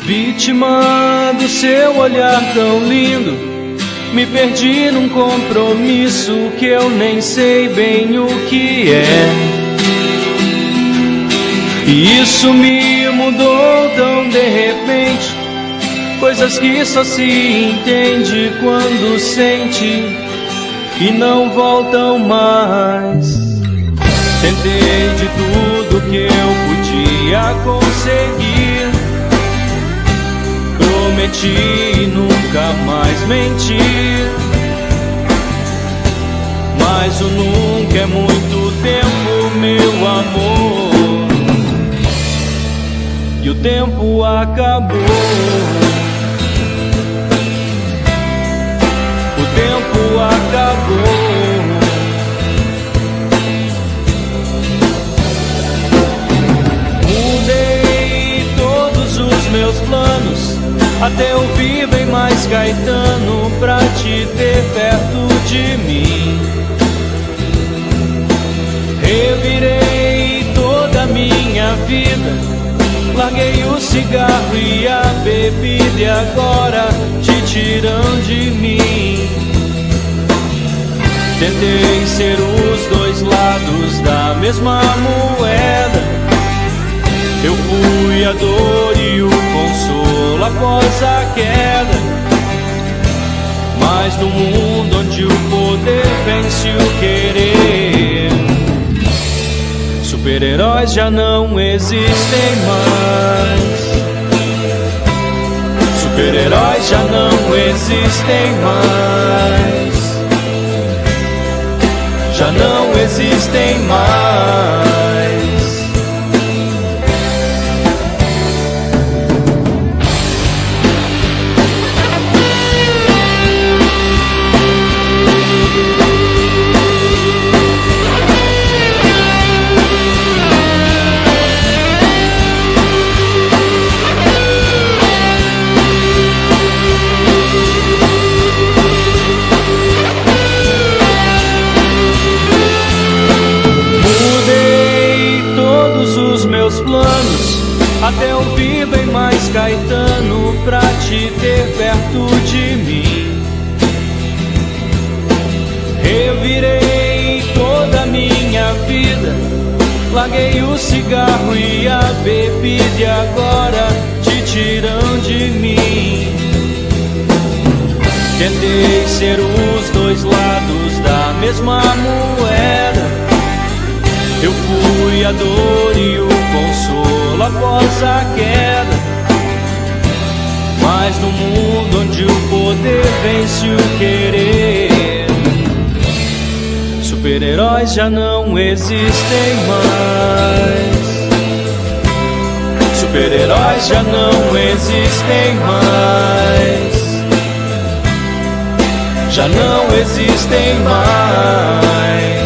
Vítima do seu olhar tão lindo, me perdi num compromisso que eu nem sei bem o que é. E isso me mudou tão de repente, coisas que só se entende quando sente e não voltam mais. Tentei de tudo que eu podia conseguir, prometi nunca mais mentir, mas o nunca é muito tempo, meu amor, e o tempo acabou. O tempo acabou. Mudei todos os meus planos, até ouvir bem mais Caetano pra te ter perto de mim. Revirei toda a minha vida, larguei o cigarro e a bebida, e agora te tiram de mim. Tentei ser os dois lados da mesma moeda, eu fui a dor e o consolo após a queda. Mas no mundo onde o poder vence o querer, super-heróis já não existem mais. Super-heróis já não existem mais. Já não existem mais. Planos, até ouvir bem mais Caetano pra te ter perto de mim. Revirei toda a minha vida, larguei o cigarro e a bebida, e agora te tiram de mim. Tentei ser os dois lados da mesma moeda, eu fui a dor e o consolo após a queda. Mas no mundo onde o poder vence o querer, super-heróis já não existem mais. Super-heróis já não existem mais. Já não existem mais.